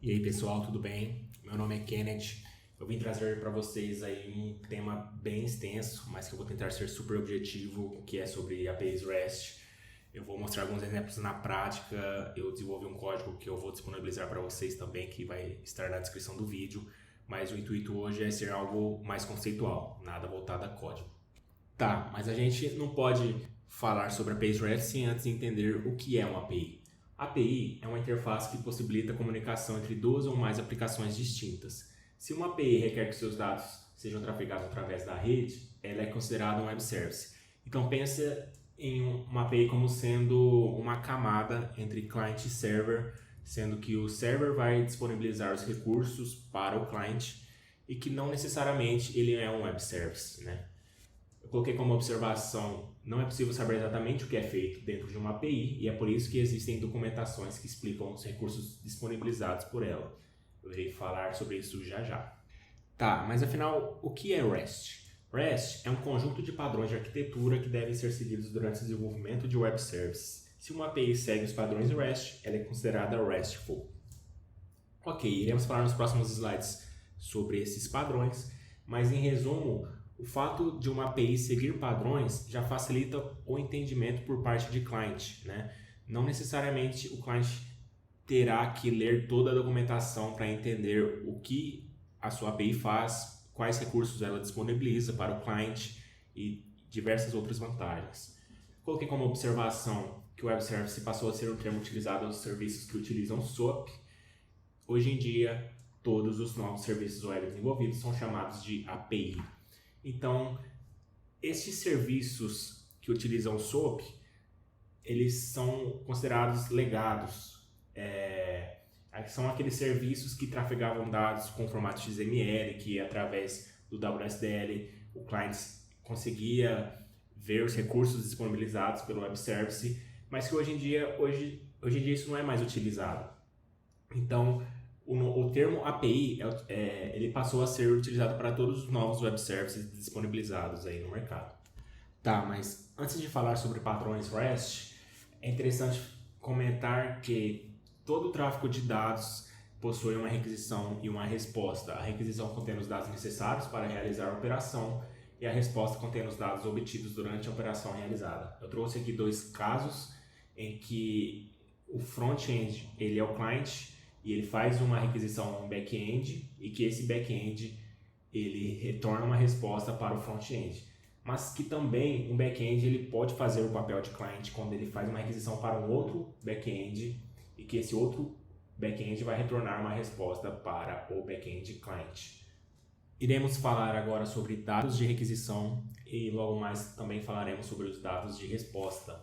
E aí pessoal, tudo bem? Meu nome é Kenneth. Eu vim trazer para vocês aí um tema bem extenso, mas que eu vou tentar ser super objetivo, que é sobre APIs REST. Eu vou mostrar alguns exemplos na prática. Eu desenvolvi um código que eu vou disponibilizar para vocês também, que vai estar na descrição do vídeo. Mas o intuito hoje é ser algo mais conceitual, nada voltado a código. Tá, mas a gente não pode falar sobre APIs REST sem antes entender o que é uma API. A API é uma interface que possibilita a comunicação entre duas ou mais aplicações distintas. Se uma API requer que seus dados sejam trafegados através da rede, ela é considerada um web service. Então pensa em uma API como sendo uma camada entre cliente e server, sendo que o server vai disponibilizar os recursos para o cliente e que não necessariamente ele é um web service, né? Eu coloquei como observação, não é possível saber exatamente o que é feito dentro de uma API e é por isso que existem documentações que explicam os recursos disponibilizados por ela. Eu irei falar sobre isso já já. Tá, mas afinal, o que é REST? REST é um conjunto de padrões de arquitetura que devem ser seguidos durante o desenvolvimento de web services. Se uma API segue os padrões REST, ela é considerada RESTful. Ok, iremos falar nos próximos slides sobre esses padrões, mas em resumo, o fato de uma API seguir padrões já facilita o entendimento por parte de cliente, né? Não necessariamente o cliente terá que ler toda a documentação para entender o que a sua API faz, quais recursos ela disponibiliza para o cliente e diversas outras vantagens. Coloquei como observação que o Web Service passou a ser um termo utilizado aos serviços que utilizam SOAP. Hoje em dia, todos os novos serviços web desenvolvidos são chamados de API. Então, estes serviços que utilizam SOAP, eles são considerados legados. São aqueles serviços que trafegavam dados com formato XML, que através do WSDL o cliente conseguia ver os recursos disponibilizados pelo web service, mas que hoje em dia isso não é mais utilizado. Então, o termo API ele passou a ser utilizado para todos os novos web services disponibilizados aí no mercado. Tá, mas antes de falar sobre padrões REST, é interessante comentar que todo o tráfego de dados possui uma requisição e uma resposta. A requisição contém os dados necessários para realizar a operação e a resposta contém os dados obtidos durante a operação realizada. Eu trouxe aqui dois casos em que o front-end ele é o cliente e ele faz uma requisição no back-end e que esse back-end ele retorna uma resposta para o front-end. Mas que também um back-end ele pode fazer o papel de cliente quando ele faz uma requisição para um outro back-end e que esse outro back-end vai retornar uma resposta para o back-end cliente. Iremos falar agora sobre dados de requisição e logo mais também falaremos sobre os dados de resposta.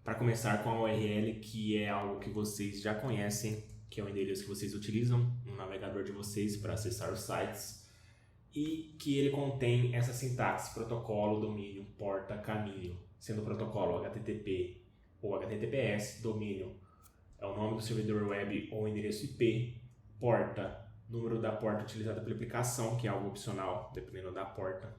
Para começar com a URL, que é algo que vocês já conhecem, que é o endereço que vocês utilizam no navegador de vocês para acessar os sites, e que ele contém essa sintaxe: protocolo, domínio, porta, caminho, sendo o protocolo HTTP ou HTTPS, domínio é o nome do servidor web ou endereço IP, porta, número da porta utilizada pela aplicação, que é algo opcional, dependendo da porta,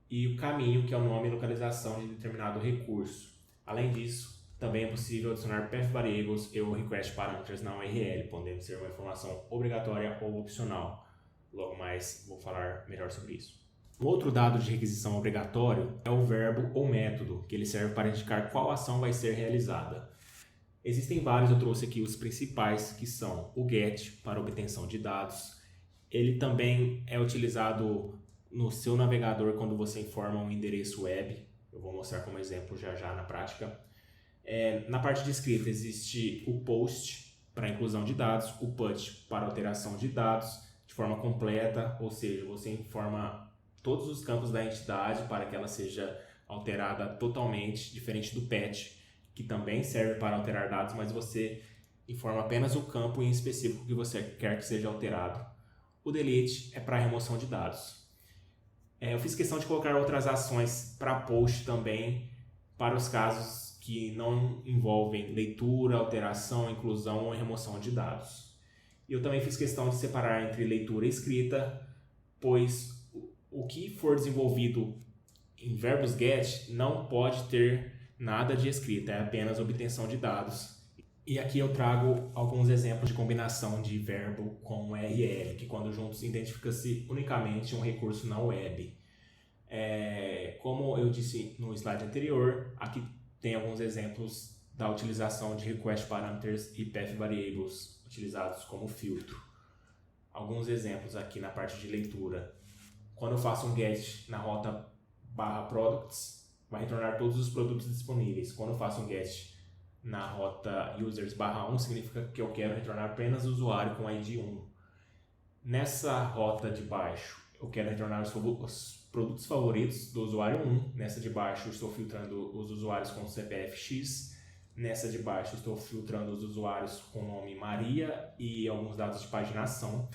e o caminho, que é o nome e localização de determinado recurso. Além disso, também é possível adicionar path variables e request parameters na URL, podendo ser uma informação obrigatória ou opcional. Logo mais vou falar melhor sobre isso. Um outro dado de requisição obrigatório é o verbo ou método, que ele serve para indicar qual ação vai ser realizada. Existem vários, eu trouxe aqui os principais, que são o get, para obtenção de dados. Ele também é utilizado no seu navegador quando você informa um endereço web. Eu vou mostrar como exemplo já já na prática. Na parte de escrita existe o post para inclusão de dados, o put para alteração de dados de forma completa, ou seja, você informa todos os campos da entidade para que ela seja alterada totalmente, diferente do patch, que também serve para alterar dados, mas você informa apenas o campo em específico que você quer que seja alterado. O delete é para remoção de dados. Eu fiz questão de colocar outras ações para post também, para os casos que não envolvem leitura, alteração, inclusão ou remoção de dados. E eu também fiz questão de separar entre leitura e escrita, pois o que for desenvolvido em verbos get não pode ter nada de escrita, é apenas obtenção de dados. E aqui eu trago alguns exemplos de combinação de verbo com URL, que quando juntos identifica-se unicamente um recurso na web. Como eu disse no slide anterior, aqui tem alguns exemplos da utilização de request parameters e path variables utilizados como filtro. Alguns exemplos aqui na parte de leitura. Quando eu faço um get na rota /products, vai retornar todos os produtos disponíveis. Quando eu faço um get na rota users/1, significa que eu quero retornar apenas o usuário com ID 1. Nessa rota de baixo, eu quero retornar os produtos favoritos do usuário 1. Nessa de baixo, eu estou filtrando os usuários com CPF X. Nessa de baixo, eu estou filtrando os usuários com o nome Maria e alguns dados de paginação.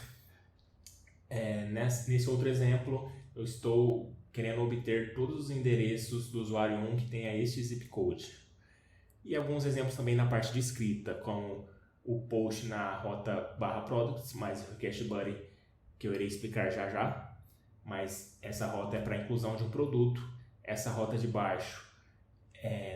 Nesse outro exemplo, eu estou querendo obter todos os endereços do usuário 1 que tenha este zip code. E alguns exemplos também na parte de escrita, como o post na rota /products, mais request buddy, que eu irei explicar já já. Mas essa rota é para a inclusão de um produto. Essa rota de baixo,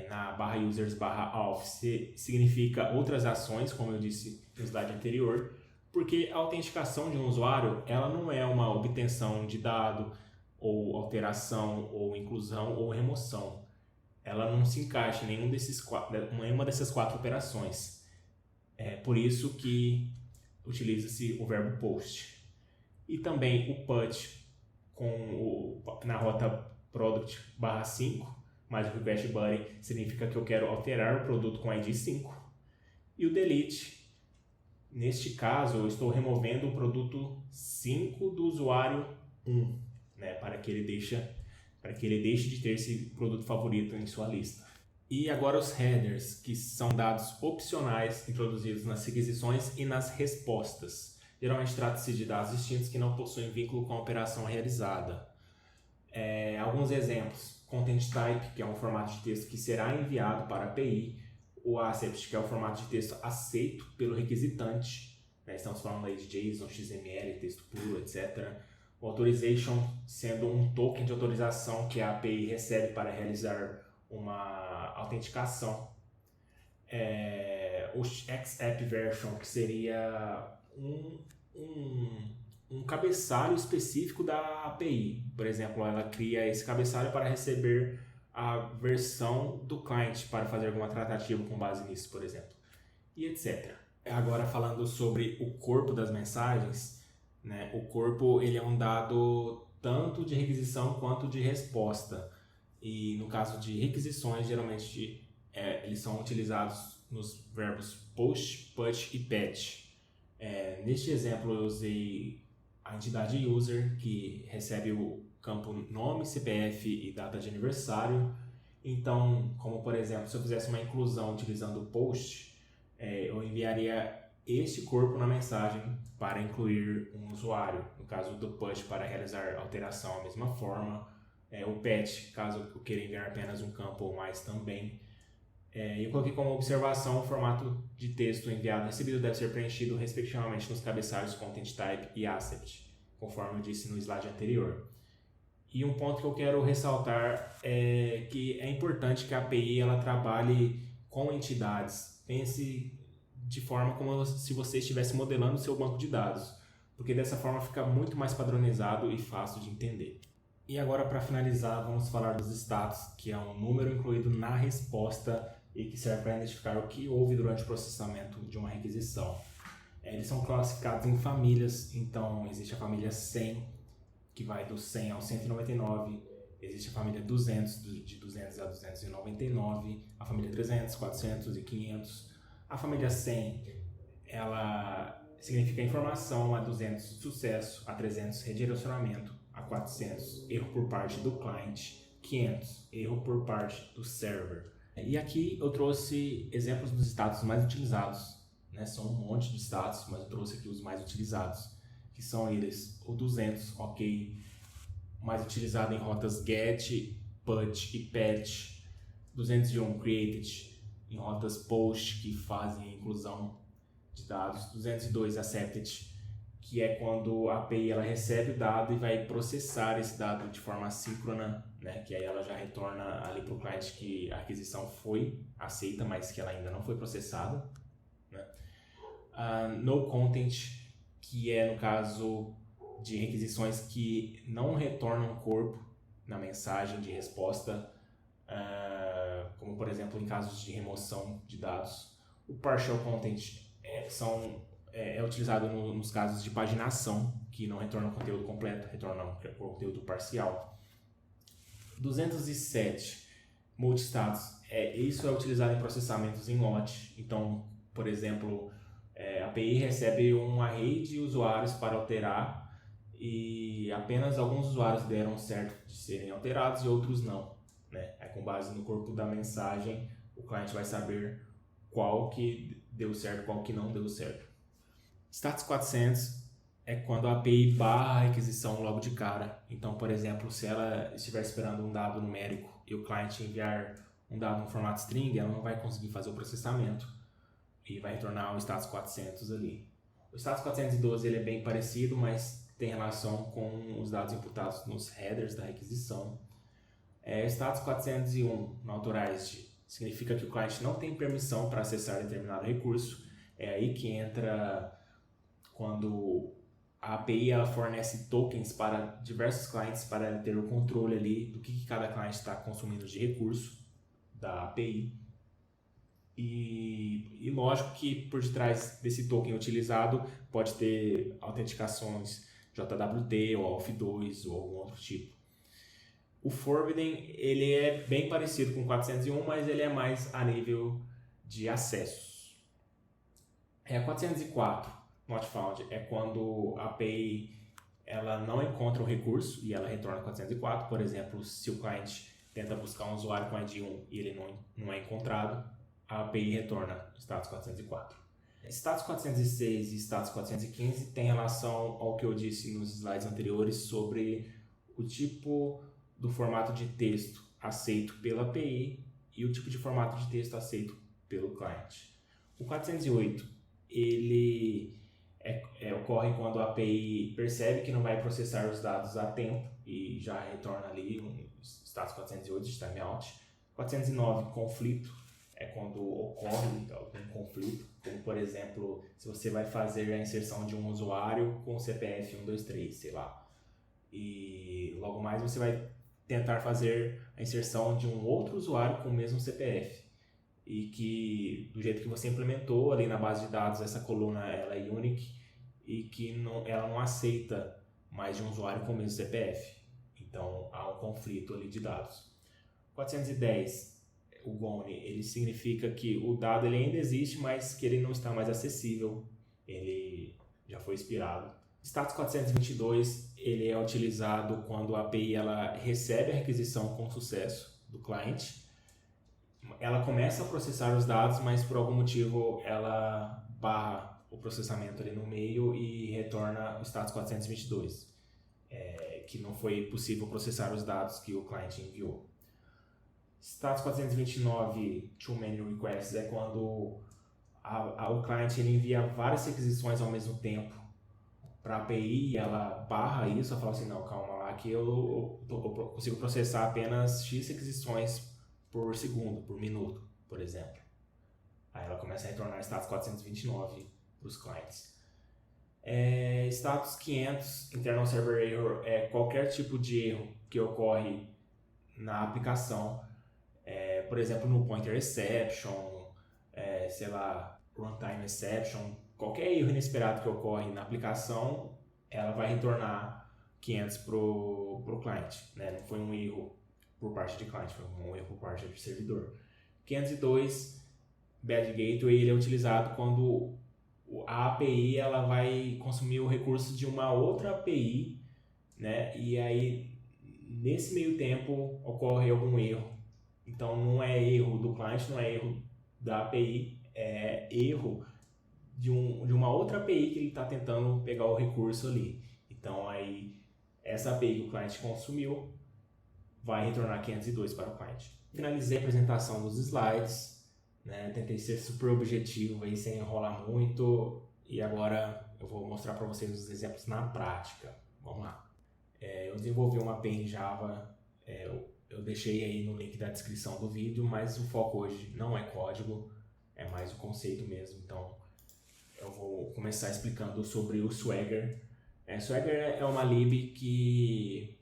na /users/auth, significa outras ações, como eu disse no slide anterior, porque a autenticação de um usuário ela não é uma obtenção de dado, ou alteração, ou inclusão, ou remoção. Ela não se encaixa em nenhuma dessas quatro operações. É por isso que utiliza-se o verbo post. E também o put na rota product /5, mais o request buddy significa que eu quero alterar o produto com ID 5. E o delete, neste caso, eu estou removendo o produto 5 do usuário 1, para que ele deixe de ter esse produto favorito em sua lista. E agora os headers, que são dados opcionais introduzidos nas requisições e nas respostas. Geralmente trata-se de dados distintos que não possuem vínculo com a operação realizada. Alguns exemplos: Content Type, que é um formato de texto que será enviado para a API, o Accept, que é o formato de texto aceito pelo requisitante, estamos falando aí de JSON, XML, texto puro, etc. O Authorization, sendo um token de autorização que a API recebe para realizar uma autenticação. O XApp Version, que seria um cabeçalho específico da API. Por exemplo, ela cria esse cabeçalho para receber a versão do cliente para fazer alguma tratativa com base nisso, por exemplo, e etc. Agora falando sobre o corpo das mensagens, o corpo ele é um dado tanto de requisição quanto de resposta. E no caso de requisições, geralmente eles são utilizados nos verbos post, put e patch. Neste exemplo eu usei a entidade user, que recebe o campo nome, CPF e data de aniversário. Então, como por exemplo, se eu fizesse uma inclusão utilizando o post, eu enviaria este corpo na mensagem para incluir um usuário. No caso do push, para realizar alteração da mesma forma. O patch, caso eu queira enviar apenas um campo ou mais também. Eu coloquei como observação o formato de texto enviado e recebido deve ser preenchido respectivamente nos cabeçalhos Content Type e Accept, conforme eu disse no slide anterior. E um ponto que eu quero ressaltar é que é importante que a API ela trabalhe com entidades. Pense de forma como se você estivesse modelando o seu banco de dados, porque dessa forma fica muito mais padronizado e fácil de entender. E agora, para finalizar, vamos falar dos status, que é um número incluído na resposta e que serve para identificar o que houve durante o processamento de uma requisição. Eles são classificados em famílias, então existe a família 100, que vai do 100 ao 199, existe a família 200, de 200 a 299, a família 300, 400 e 500. A família 100, ela significa informação, a 200 sucesso, a 300 redirecionamento, a 400 erro por parte do cliente, 500 erro por parte do server. E aqui eu trouxe exemplos dos status mais utilizados, são um monte de status, mas eu trouxe aqui os mais utilizados, que são eles: o 200, ok, mais utilizado em rotas get, put e patch. 201, created, em rotas post, que fazem a inclusão de dados. 202, accepted, que é quando a API ela recebe o dado e vai processar esse dado de forma assíncrona, que aí ela já retorna ali para o cliente que a aquisição foi aceita, mas que ela ainda não foi processada. No content, que é no caso de requisições que não retornam corpo na mensagem de resposta, como por exemplo em casos de remoção de dados. O partial content é utilizado nos casos de paginação, que não retorna o conteúdo completo, retorna o conteúdo parcial. 207, multistatus, isso é utilizado em processamentos em lote. Então, por exemplo, a API recebe um array de usuários para alterar e apenas alguns usuários deram certo de serem alterados e outros não, né? Com base no corpo da mensagem, o cliente vai saber qual que deu certo, qual que não deu certo. Status 400 é quando a API barra a requisição logo de cara. Então, por exemplo, se ela estiver esperando um dado numérico e o cliente enviar um dado no formato string, ela não vai conseguir fazer o processamento e vai retornar o status 400 ali. O status 412 ele é bem parecido, mas tem relação com os dados imputados nos headers da requisição. Status 401 no authorized significa que o cliente não tem permissão para acessar determinado recurso. É aí que entra quando a API ela fornece tokens para diversos clientes para ter o controle ali do que cada cliente está consumindo de recurso da API. E lógico que por detrás desse token utilizado pode ter autenticações JWT ou AUF2 ou algum outro tipo. O Forbidden ele é bem parecido com o 401, mas ele é mais a nível de acessos. A 404, not found, é quando a API ela não encontra o recurso e ela retorna 404. Por exemplo, se o cliente tenta buscar um usuário com ID 1 e ele não é encontrado, a API retorna status 404. Status 406 e status 415 tem relação ao que eu disse nos slides anteriores sobre o tipo do formato de texto aceito pela API e o tipo de formato de texto aceito pelo cliente. O 408 ele ocorre quando a API percebe que não vai processar os dados a tempo e já retorna ali um status 408 de timeout. 409, conflito, é quando ocorre algum conflito, como por exemplo, se você vai fazer a inserção de um usuário com o CPF 123, sei lá, e logo mais você vai tentar fazer a inserção de um outro usuário com o mesmo CPF e que do jeito que você implementou ali na base de dados essa coluna ela é unique e que ela não aceita mais de um usuário com o mesmo CPF, então há um conflito ali de dados. 410, o GONE, ele significa que o dado ele ainda existe, mas que ele não está mais acessível, ele já foi expirado. Status 422 ele é utilizado quando a API ela recebe a requisição com sucesso do cliente, ela começa a processar os dados, mas por algum motivo ela barra o processamento ali no meio e retorna o status 422, que não foi possível processar os dados que o cliente enviou. Status 429 Too Many Requests é quando o cliente ele envia várias requisições ao mesmo tempo para a API e ela barra isso, ela fala assim, não, calma lá, que eu consigo processar apenas X requisições por segundo, por minuto, por exemplo. Aí ela começa a retornar status 429 para os clientes. Status 500, Internal Server Error, é qualquer tipo de erro que ocorre na aplicação, por exemplo, no Pointer Exception, sei lá, Runtime Exception, qualquer erro inesperado que ocorre na aplicação, ela vai retornar 500 para o cliente, né? Não foi um erro por parte de cliente, foi um erro por parte de servidor. 502, Bad Gateway, ele é utilizado quando a API ela vai consumir o recurso de uma outra API, né? E aí, nesse meio tempo, ocorre algum erro. Então, não é erro do cliente, não é erro da API, é erro de uma outra API que ele está tentando pegar o recurso ali. Então, aí, essa API que o cliente consumiu vai retornar 502 para o cliente. Finalizei a apresentação dos slides, né? Tentei ser super objetivo aí, sem enrolar muito, e agora eu vou mostrar para vocês os exemplos na prática. Vamos lá. Eu desenvolvi uma API em Java, eu deixei aí no link da descrição do vídeo, mas o foco hoje não é código, é mais o conceito mesmo. Então, eu vou começar explicando sobre o Swagger. Swagger é uma lib que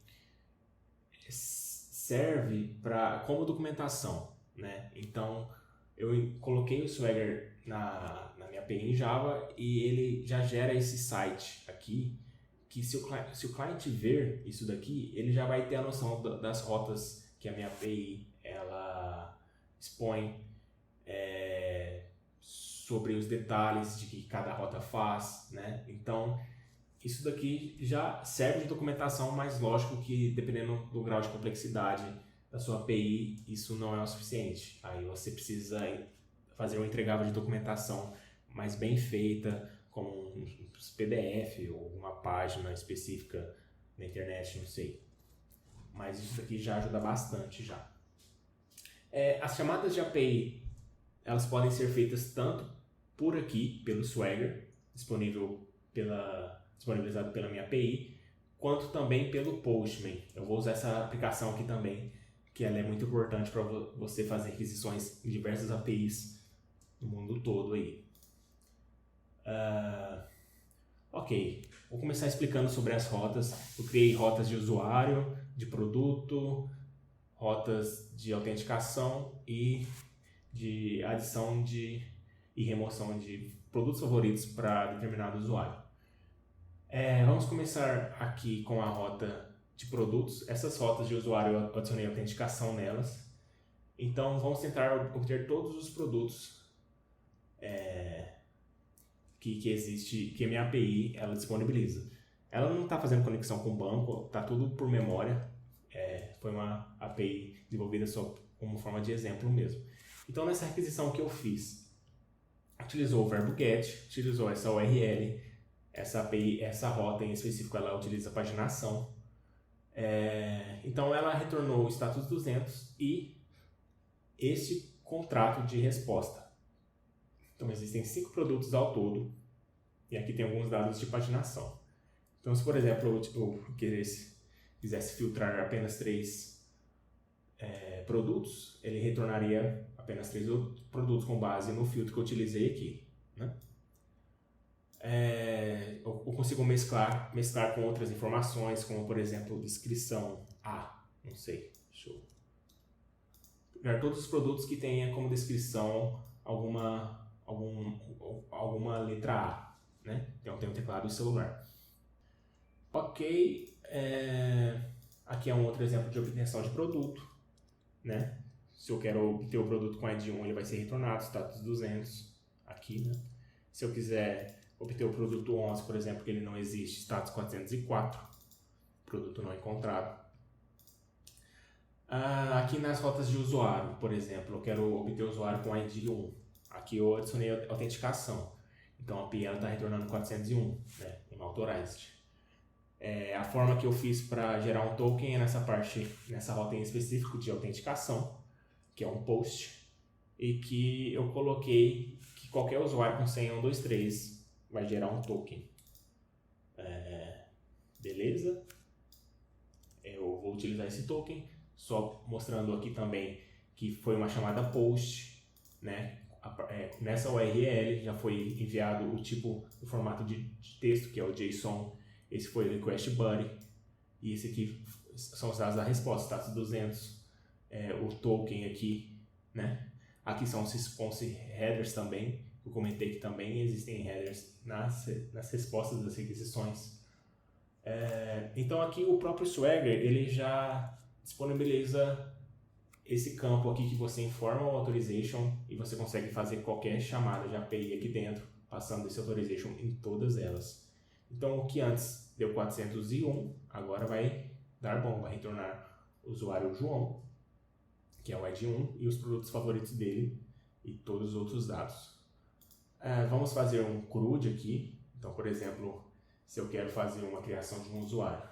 serve como documentação, né? Então, eu coloquei o Swagger na minha API em Java e ele já gera esse site aqui, que se o cliente ver isso daqui, ele já vai ter a noção das rotas que a minha API ela expõe, sobre os detalhes de que cada rota faz, né? Então, isso daqui já serve de documentação, mas lógico que dependendo do grau de complexidade da sua API, isso não é o suficiente. Aí você precisa fazer um entregável de documentação mais bem feita, como um PDF ou uma página específica na internet, não sei. Mas isso daqui já ajuda bastante já. As chamadas de API, elas podem ser feitas tanto por aqui, pelo Swagger, disponibilizado pela minha API, quanto também pelo Postman. Eu vou usar essa aplicação aqui também, que ela é muito importante para você fazer requisições em diversas APIs no mundo todo aí. Ok, vou começar explicando sobre as rotas. Eu criei rotas de usuário, de produto, rotas de autenticação e de adição e remoção de produtos favoritos para determinado usuário. Vamos começar aqui com a rota de produtos. Essas rotas de usuário eu adicionei autenticação nelas. Então vamos tentar obter todos os produtos que existe, que a minha API ela disponibiliza. Ela não está fazendo conexão com o banco, está tudo por memória. Foi uma API desenvolvida só como forma de exemplo mesmo. Então nessa requisição que eu fiz, utilizou o verbo get, utilizou essa URL, essa API, essa rota em específico, ela utiliza paginação. Então ela retornou o status 200 e este contrato de resposta. Então existem 5 produtos ao todo e aqui tem alguns dados de paginação. Então se por exemplo eu quisesse filtrar apenas 3 produtos, ele retornaria apenas 3 produtos com base no filtro que eu utilizei aqui, né? Eu consigo mesclar com outras informações, como por exemplo descrição não sei, deixa eu pegar todos os produtos que tenha como descrição alguma letra A, né? Então tem um teclado e celular. Ok, aqui é um outro exemplo de obtenção de produto, né? Se eu quero obter o produto com ID 1, ele vai ser retornado, status 200 aqui, né? Se eu quiser obter o produto 11, por exemplo, que ele não existe, status 404, produto não encontrado. Aqui nas rotas de usuário, por exemplo, eu quero obter o usuário com ID 1. Aqui eu adicionei a autenticação. Então a API está retornando 401, né? Unauthorized. A forma que eu fiz para gerar um token é nessa rota em específico de autenticação, que é um post, e que eu coloquei que qualquer usuário com senha 123 vai gerar um token. Beleza? Eu vou utilizar esse token, só mostrando aqui também que foi uma chamada post, né? Nessa URL já foi enviado o tipo, o formato de texto, que é o JSON. Esse foi o request body, e esse aqui são os dados da resposta, status 200, o token aqui, né? Aqui são os response headers também, eu comentei que também existem headers nas respostas das requisições. Então aqui o próprio Swagger, ele já disponibiliza esse campo aqui que você informa o authorization e você consegue fazer qualquer chamada de API aqui dentro, passando esse authorization em todas elas. Então o que antes deu 401, agora vai dar bom, vai retornar o usuário João, que é o ID 1, e os produtos favoritos dele e todos os outros dados. Vamos fazer um CRUD aqui. Então, por exemplo, se eu quero fazer uma criação de um usuário.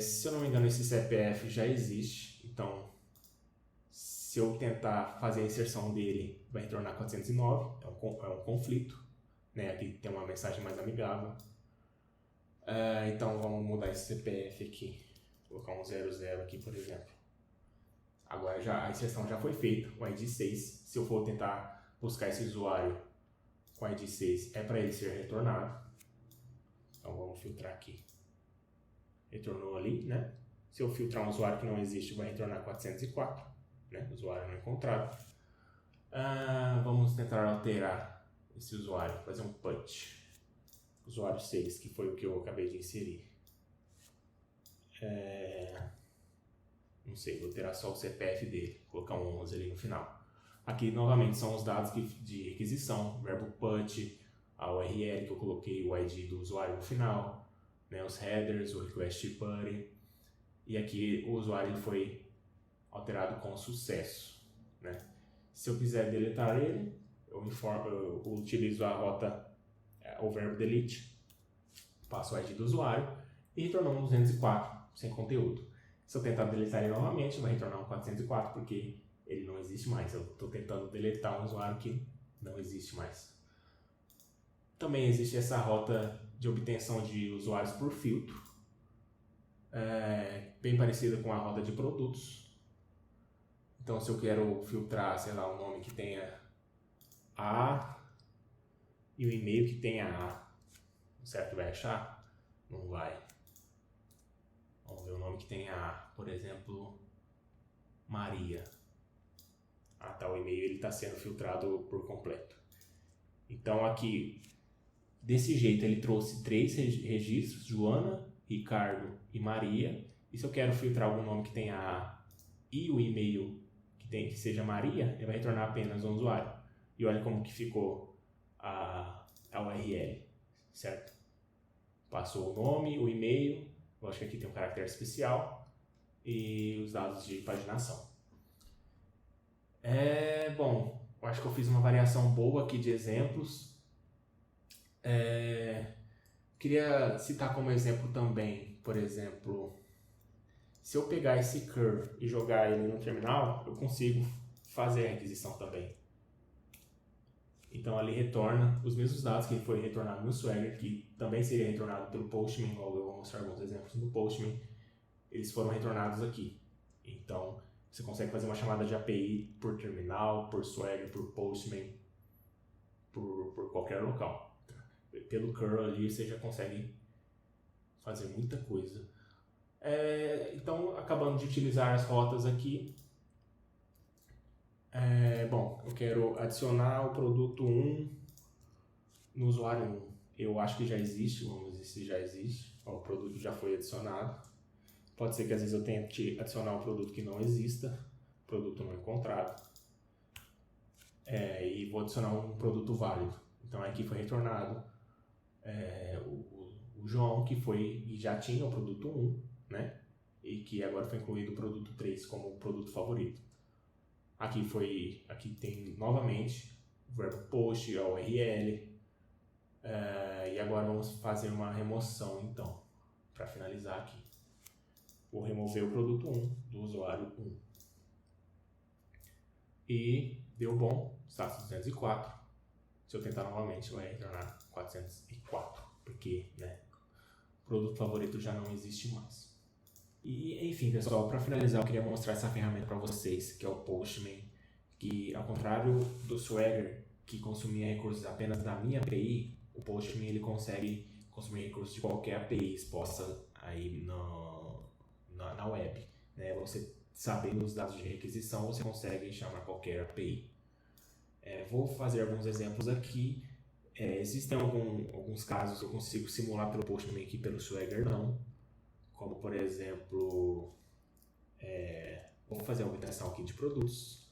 Se eu não me engano, esse CPF já existe. Então, se eu tentar fazer a inserção dele, vai retornar 409. É um conflito, né? Aqui tem uma mensagem mais amigável. Então, vamos mudar esse CPF aqui. Vou colocar um 00 aqui, por exemplo. Agora a inserção já foi feita, o ID 6. Se eu for tentar buscar esse usuário com ID 6 é para ele ser retornado. Então vamos filtrar aqui. Retornou ali, né? Se eu filtrar um usuário que não existe, vai retornar 404, né? Usuário não encontrado. Vamos tentar alterar esse usuário, fazer um put. Usuário 6, que foi o que eu acabei de inserir. Não sei, vou alterar só o CPF dele, colocar um 11 ali no final. Aqui, novamente, são os dados de requisição, verbo put, a URL que eu coloquei, o ID do usuário no final, né, os headers, o request buddy. E aqui o usuário ele foi alterado com sucesso, né? Se eu quiser deletar ele, eu utilizo a rota, o verbo delete, passo o ID do usuário e retornou um 204 sem conteúdo. Se eu tentar deletar ele novamente, vai retornar um 404 porque ele não existe mais. Eu estou tentando deletar um usuário que não existe mais. Também existe essa rota de obtenção de usuários por filtro, bem parecida com a rota de produtos. Então, se eu quero filtrar, sei lá, um nome que tenha A e o e-mail que tenha A, será que vai achar? Não vai. Vamos ver o nome que tenha A, por exemplo, Maria. Tá, o e-mail está sendo filtrado por completo. Então, aqui, desse jeito, ele trouxe 3 registros, Joana, Ricardo e Maria. E se eu quero filtrar algum nome que tenha A e o e-mail que seja Maria, ele vai retornar apenas um usuário. E olha como que ficou a URL, certo? Passou o nome, o e-mail, lógico que aqui tem um caractere especial e os dados de paginação. Bom, eu acho que eu fiz uma variação boa aqui de exemplos. Queria citar como exemplo também, por exemplo, se eu pegar esse cur e jogar ele no terminal, eu consigo fazer a requisição também. Então ali retorna os mesmos dados que foi retornado no Swagger, que também seria retornado pelo Postman, eu vou mostrar alguns exemplos do Postman, eles foram retornados aqui. Então você consegue fazer uma chamada de API por terminal, por Swagger, por Postman, por qualquer local. Pelo curl ali você já consegue fazer muita coisa. Então, acabando de utilizar as rotas aqui, bom, eu quero adicionar o produto 1 no usuário 1. Eu acho que já existe, vamos ver se já existe. O produto já foi adicionado. Pode ser que às vezes eu tente adicionar um produto que não exista, produto não encontrado. E vou adicionar um produto válido. Então aqui foi retornado o João, que já tinha o produto 1, né? E que agora foi incluído o produto 3 como produto favorito. Aqui tem novamente o verbo post, a URL. E agora vamos fazer uma remoção, então, para finalizar aqui. Vou remover o produto 1 do usuário 1. E deu bom, status 204. Se eu tentar novamente, vai retornar 404, porque, né, o produto favorito já não existe mais. E, enfim, pessoal, para finalizar, eu queria mostrar essa ferramenta para vocês, que é o Postman, que, ao contrário do Swagger, que consumia recursos apenas da minha API, o Postman ele consegue consumir recursos de qualquer API exposta aí na web, né? Você sabendo os dados de requisição, você consegue chamar qualquer API. Vou fazer alguns exemplos aqui. Existem alguns casos que eu consigo simular pelo Postman aqui, pelo Swagger não. Como, por exemplo, vou fazer uma obtenção aqui de produtos.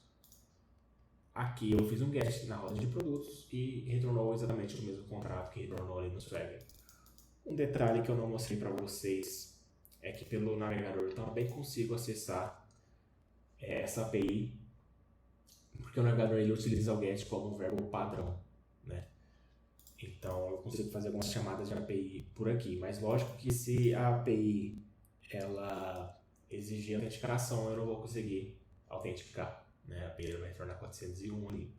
Aqui eu fiz um get na roda de produtos e retornou exatamente o mesmo contrato que retornou ali no Swagger. Um detalhe que eu não mostrei para vocês é que pelo navegador eu também consigo acessar essa API, porque o navegador ele utiliza o get como um verbo padrão, né? Então eu consigo fazer algumas chamadas de API por aqui, mas lógico que se a API ela exigir autenticação, eu não vou conseguir autenticar, né? A API vai retornar 401 ali.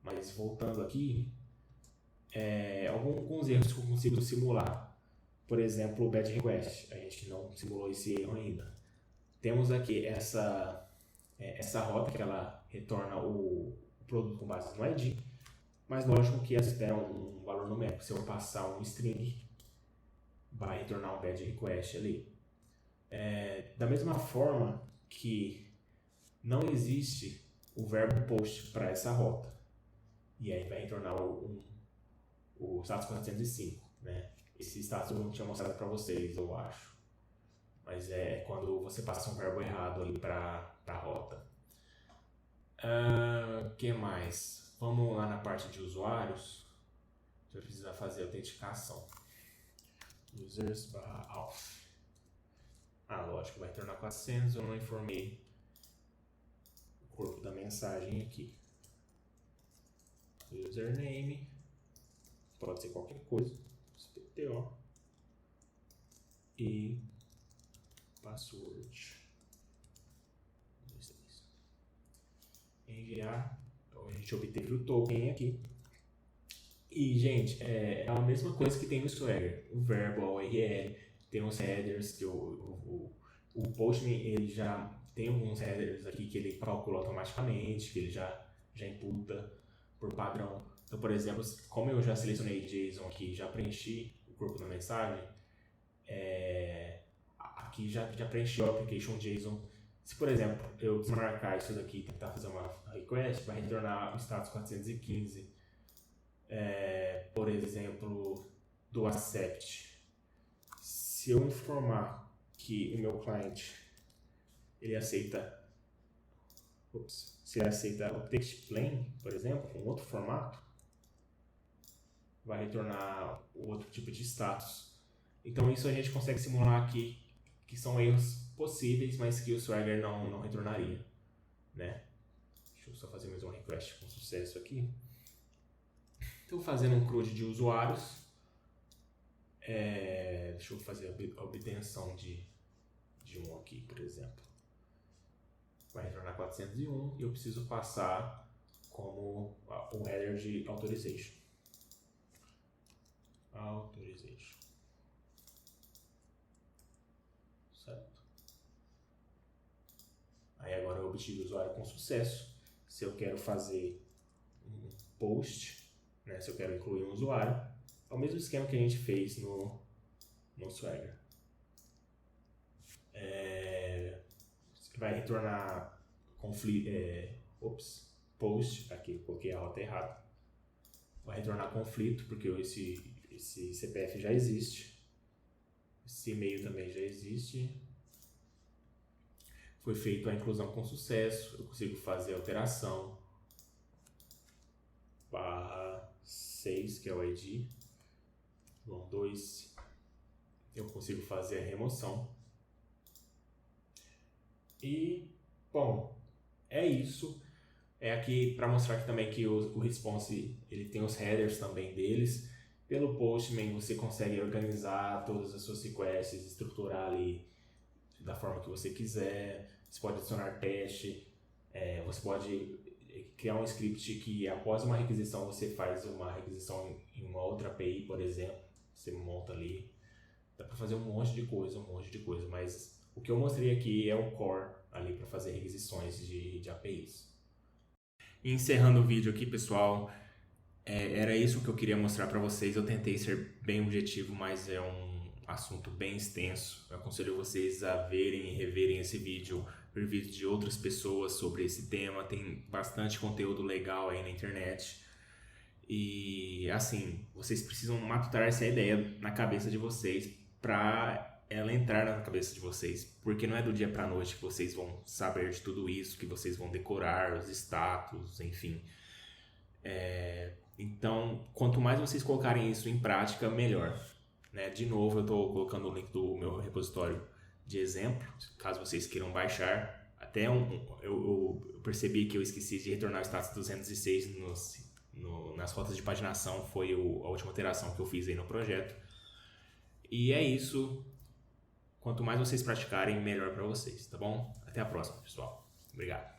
Mas voltando aqui, alguns erros que eu consigo simular. Por exemplo, o bad request, a gente não simulou esse erro ainda. Temos aqui essa rota que ela retorna o produto com base no ID. mas lógico que elas esperam um valor numérico. Se eu passar um string, vai retornar um bad request ali. Da mesma forma que não existe o verbo post para essa rota. E aí vai retornar o status 405, né? Esse status eu não tinha mostrado para vocês, eu acho. Mas é quando você passa um verbo errado ali para a rota. Que mais? Vamos lá na parte de usuários. A gente vai precisar fazer a autenticação. Users/auth. Lógico, vai retornar 400, eu não informei o corpo da mensagem aqui. Username, pode ser qualquer coisa, SPTO, e password. Enviar, então a gente obteve o token aqui. E, gente, é a mesma coisa que tem no Swagger, o verbo, a URL, tem uns headers que o Postman ele já tem alguns headers aqui que ele calcula automaticamente, que ele já imputa por padrão. Então, por exemplo, como eu já selecionei JSON aqui, já preenchi o corpo da mensagem, aqui já preenchi o application JSON. Se, por exemplo, eu desmarcar isso daqui e tentar fazer uma request, vai retornar o status 415, por exemplo, do accept. Se eu informar que o meu cliente ele aceita, se ele aceita o text plain, por exemplo, com outro formato, vai retornar outro tipo de status. Então isso a gente consegue simular aqui, que são erros possíveis, mas que o Swagger não retornaria, né? Deixa eu só fazer mais uma request com sucesso aqui. Estou fazendo um CRUD de usuários. Deixa eu fazer a obtenção de um aqui, por exemplo. Vai retornar 401 e eu preciso passar como o header de authorization. Certo. Aí agora eu obtive o usuário com sucesso. Se eu quero fazer um post, né, se eu quero incluir um usuário, é o mesmo esquema que a gente fez no Swagger. Vai retornar post, aqui eu coloquei a rota errada. Vai retornar conflito, porque esse CPF já existe. Esse e-mail também já existe. Foi feita a inclusão com sucesso. Eu consigo fazer a alteração. /6, que é o ID. 2. Eu consigo fazer a remoção. E, bom, é isso. É aqui para mostrar aqui também que o response ele tem os headers também deles. Pelo Postman você consegue organizar todas as suas requests, estruturar ali da forma que você quiser. Você pode adicionar teste, você pode criar um script que após uma requisição você faz uma requisição em uma outra API, por exemplo. Você monta ali. Dá para fazer um monte de coisa, mas o que eu mostrei aqui é o core ali para fazer requisições de APIs. E encerrando o vídeo aqui, pessoal, era isso que eu queria mostrar para vocês. Eu tentei ser bem objetivo, mas é um assunto bem extenso. Eu aconselho vocês a verem e reverem esse vídeo, ver vídeos de outras pessoas sobre esse tema. Tem bastante conteúdo legal aí na internet. E assim, vocês precisam matutar essa ideia na cabeça de vocês para ela entrar na cabeça de vocês, porque não é do dia para noite que vocês vão saber de tudo isso, que vocês vão decorar os status, enfim. Então, quanto mais vocês colocarem isso em prática, melhor, né? De novo, eu estou colocando o link do meu repositório de exemplo, caso vocês queiram baixar. Até eu percebi que eu esqueci de retornar o status 206 nas rotas de paginação, foi a última alteração que eu fiz aí no projeto. E é isso. Quanto mais vocês praticarem, melhor para vocês, tá bom? Até a próxima, pessoal. Obrigado.